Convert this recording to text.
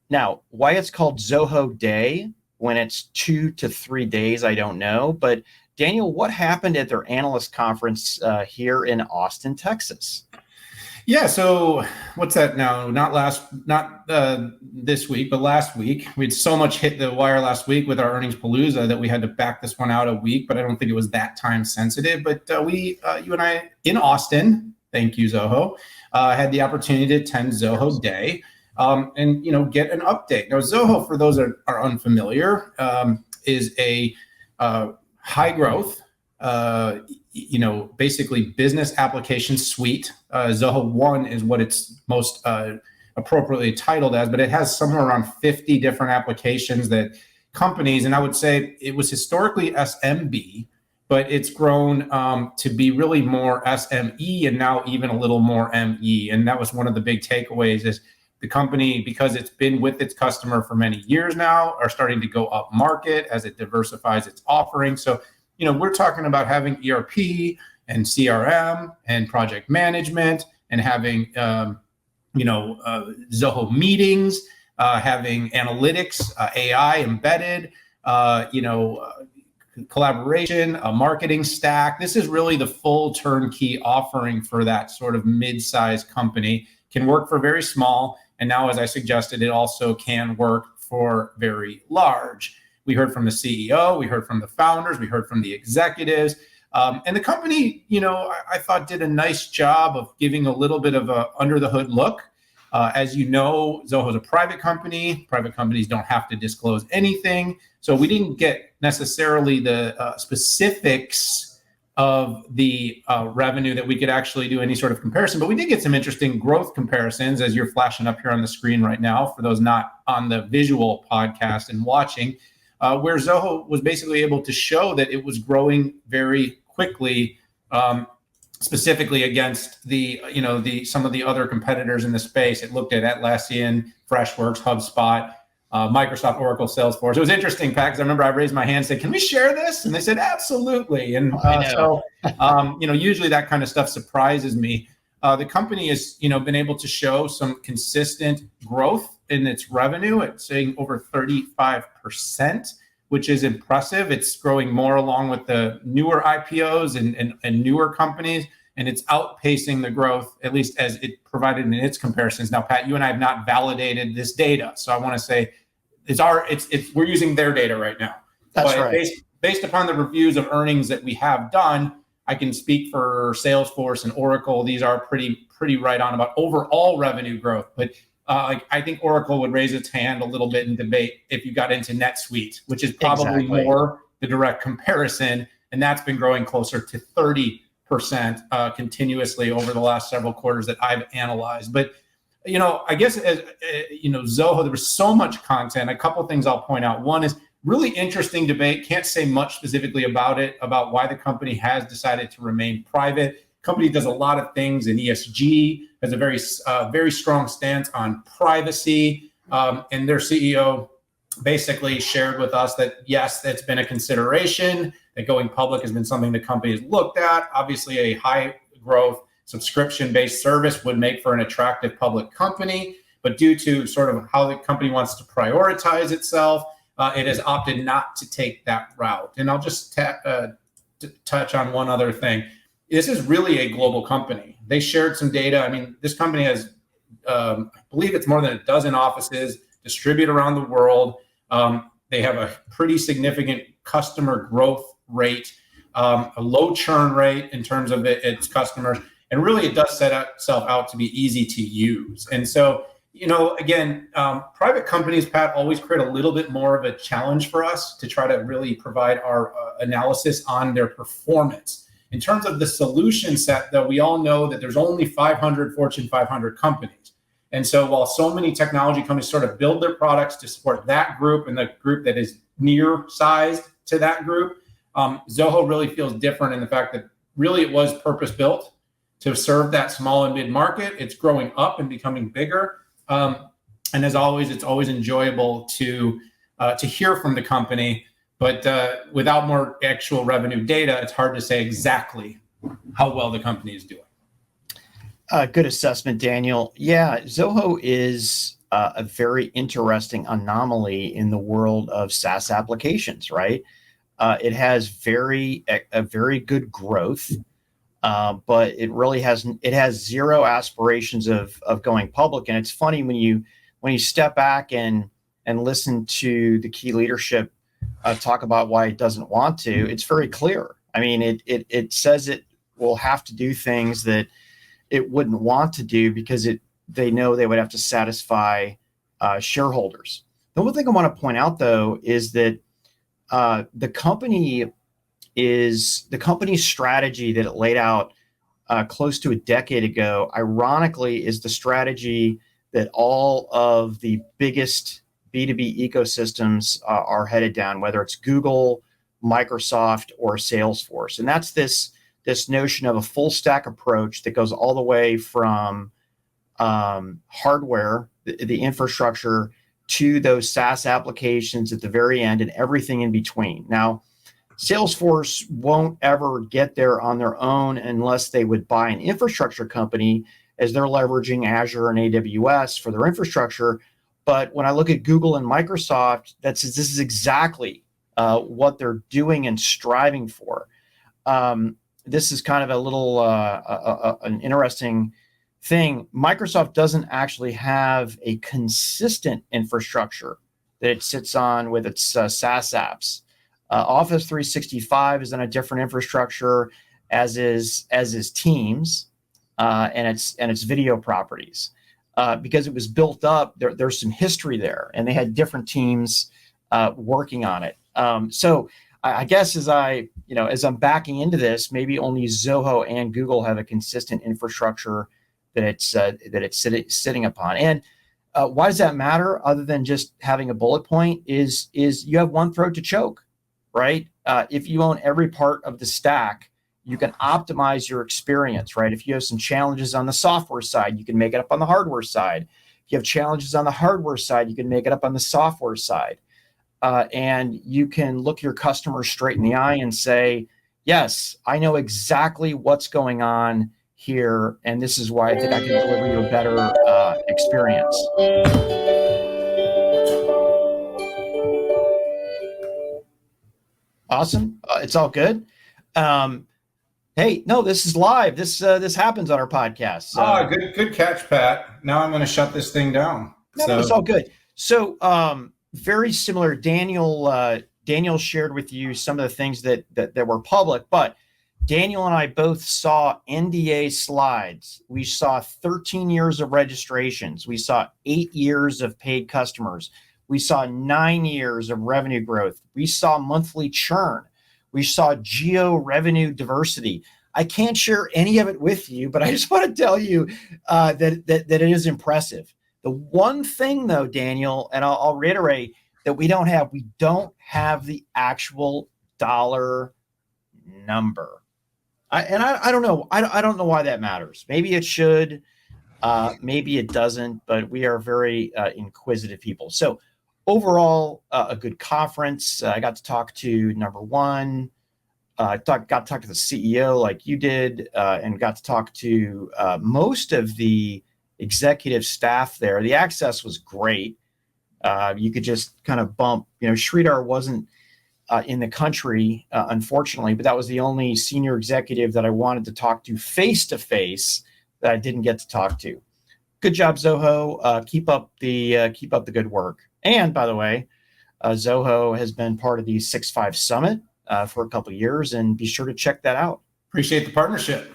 Now, why it's called Zoho Day when it's 2 to 3 days, I don't know. But Daniel, what happened at their analyst conference here in Austin, Texas? Yeah, so what's that now? Not this week, but last week. We had so much hit the wire last week with our earnings palooza that we had to back this one out a week, but I don't think it was that time sensitive. But you and I in Austin, thank you, Zoho, had the opportunity to attend Zoho Day and, get an update. Now, Zoho, for those that are unfamiliar, is a high growth, basically business application suite. Zoho One is what it's most appropriately titled as, but it has somewhere around 50 different applications that companies, and I would say it was historically SMB, but it's grown to be really more SME and now even a little more ME. And that was one of the big takeaways is the company, because it's been with its customer for many years now, are starting to go up market as it diversifies its offering. So we're talking about having ERP and CRM and project management and having, Zoho meetings, having analytics, AI embedded, collaboration, a marketing stack. This is really the full turnkey offering for that sort of mid-sized company. Can work for very small. And now, as I suggested, it also can work for very large. We heard from the CEO, we heard from the founders, we heard from the executives. And the company, I thought did a nice job of giving a little bit of a under the hood look. As you know, Zoho is a private company. Private companies don't have to disclose anything. So we didn't get necessarily the specifics of the revenue that we could actually do any sort of comparison, but we did get some interesting growth comparisons as you're flashing up here on the screen right now for those not on the visual podcast and watching. Where Zoho was basically able to show that it was growing very quickly, specifically against the some of the other competitors in the space. It looked at Atlassian, Freshworks, HubSpot, Microsoft, Oracle, Salesforce. It was interesting, Pat, because I remember I raised my hand and said, "Can we share this?" And they said, "Absolutely." And usually that kind of stuff surprises me. The company has been able to show some consistent growth in its revenue. It's saying over 35%, which is impressive. It's growing more along with the newer IPOs and newer companies, and it's outpacing the growth, at least as it provided in its comparisons. Now, Pat, you and I have not validated this data, so I want to say we're using their data right now. That's right. Based upon the reviews of earnings that we have done, I can speak for Salesforce and Oracle. These are pretty right on about overall revenue growth, but I think Oracle would raise its hand a little bit in debate if you got into NetSuite, which is probably more the direct comparison. And that's been growing closer to 30% continuously over the last several quarters that I've analyzed. But, I guess, as Zoho, there was so much content. A couple of things I'll point out. One is really interesting debate. Can't say much specifically about it, about why the company has decided to remain private. Company does a lot of things in ESG, has a very strong stance on privacy. And their CEO basically shared with us that, yes, that's been a consideration, that going public has been something the company has looked at. Obviously, a high growth subscription-based service would make for an attractive public company. But due to sort of how the company wants to prioritize itself, it has opted not to take that route. And I'll just touch on one other thing. This is really a global company. They shared some data. I mean, this company has, I believe it's more than a dozen offices distributed around the world. They have a pretty significant customer growth rate, a low churn rate in terms of its customers. And really, it does set itself out to be easy to use. And so, again, private companies, Pat, always create a little bit more of a challenge for us to try to really provide our analysis on their performance. In terms of the solution set, though, we all know that there's only 500 Fortune 500 companies. And so while so many technology companies sort of build their products to support that group and the group that is near sized to that group, Zoho really feels different in the fact that really it was purpose built to serve that small and mid market. It's growing up and becoming bigger. And as always, it's always enjoyable to hear from the company. But without more actual revenue data, it's hard to say exactly how well the company is doing. Good assessment, Daniel. Yeah, Zoho is a very interesting anomaly in the world of SaaS applications, right? It has a very good growth, but it has zero aspirations of going public. And it's funny when you step back and listen to the key leadership talk about why it doesn't want to. It's very clear. I mean, it says it will have to do things that it wouldn't want to do because they know they would have to satisfy shareholders. The one thing I want to point out, though, is that the company's strategy that it laid out close to a decade ago, ironically, is the strategy that all of the biggest B2B ecosystems are headed down, whether it's Google, Microsoft, or Salesforce. And that's this notion of a full stack approach that goes all the way from hardware, the infrastructure, to those SaaS applications at the very end and everything in between. Now, Salesforce won't ever get there on their own unless they would buy an infrastructure company, as they're leveraging Azure and AWS for their infrastructure. But when I look at Google and Microsoft, this is exactly what they're doing and striving for. This is kind of a little an interesting thing. Microsoft doesn't actually have a consistent infrastructure that it sits on with its SaaS apps. Office 365 is on a different infrastructure, as is Teams and its video properties. Because it was built up, there's some history there, and they had different teams working on it. So I guess as I'm backing into this, maybe only Zoho and Google have a consistent infrastructure that it's sitting upon. And why does that matter? Other than just having a bullet point, is you have one throat to choke, right? If you own every part of the stack, you can optimize your experience, right? If you have some challenges on the software side, you can make it up on the hardware side. If you have challenges on the hardware side, you can make it up on the software side. And you can look your customer straight in the eye and say, yes, I know exactly what's going on here, and this is why I think I can deliver you a better experience. Awesome. It's all good. Hey, no, this is live. This happens on our podcast. So. Good catch, Pat. Now I'm going to shut this thing down. No, it's all good. So, very similar. Daniel shared with you some of the things that were public, but Daniel and I both saw NDA slides. We saw 13 years of registrations. We saw 8 years of paid customers. We saw 9 years of revenue growth. We saw monthly churn. We saw geo revenue diversity. I can't share any of it with you, but I just want to tell you that it is impressive. The one thing, though, Daniel, and I'll reiterate, that we don't have the actual dollar number. I don't know. I don't know why that matters. Maybe it should. Maybe it doesn't. But we are very inquisitive people. So overall, a good conference. I got to talk to number one. Got to talk to the CEO like you did, and got to talk to most of the executive staff there. The access was great. You could just kind of bump. Sridhar wasn't in the country, unfortunately, but that was the only senior executive that I wanted to talk to face that I didn't get to talk to. Good job, Zoho. Keep up the good work. And by the way, Zoho has been part of the 6.5 Summit for a couple of years, and be sure to check that out. Appreciate the partnership.